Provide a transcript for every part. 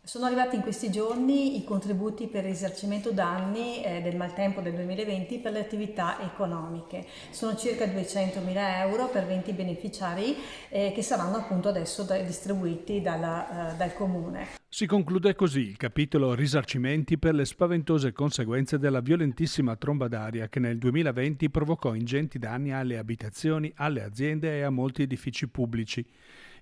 Sono arrivati in questi giorni i contributi per il risarcimento danni del maltempo del 2020 per le attività economiche. Sono circa 200.000 euro per 20 beneficiari che saranno appunto adesso distribuiti dal Comune. Si conclude così il capitolo risarcimenti per le spaventose conseguenze della violentissima tromba d'aria che nel 2020 provocò ingenti danni alle abitazioni, alle aziende e a molti edifici pubblici.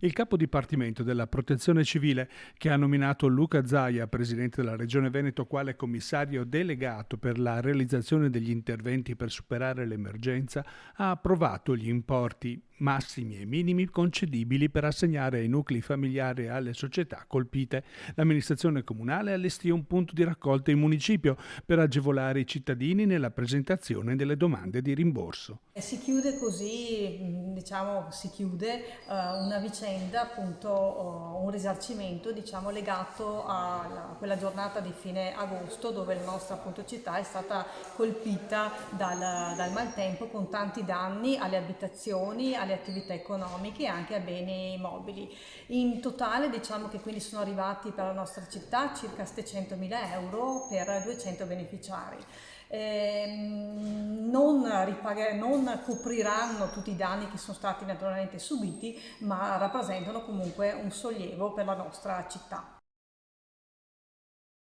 Il capo dipartimento della Protezione Civile, che ha nominato Luca Zaia, presidente della Regione Veneto, quale commissario delegato per la realizzazione degli interventi per superare l'emergenza, ha approvato gli importi massimi e minimi concedibili per assegnare ai nuclei familiari e alle società colpite. L'amministrazione comunale allestì un punto di raccolta in municipio per agevolare i cittadini nella presentazione delle domande di rimborso. Si chiude così, diciamo, una vicenda, appunto, un risarcimento, diciamo, legato a quella giornata di fine agosto dove la nostra appunto città è stata colpita dal maltempo con tanti danni alle abitazioni, alle attività economiche e anche a beni mobili. In totale diciamo che quindi sono arrivati per la nostra città circa 700.000 euro per 200 beneficiari. Non copriranno tutti i danni che sono stati naturalmente subiti, ma rappresentano comunque un sollievo per la nostra città.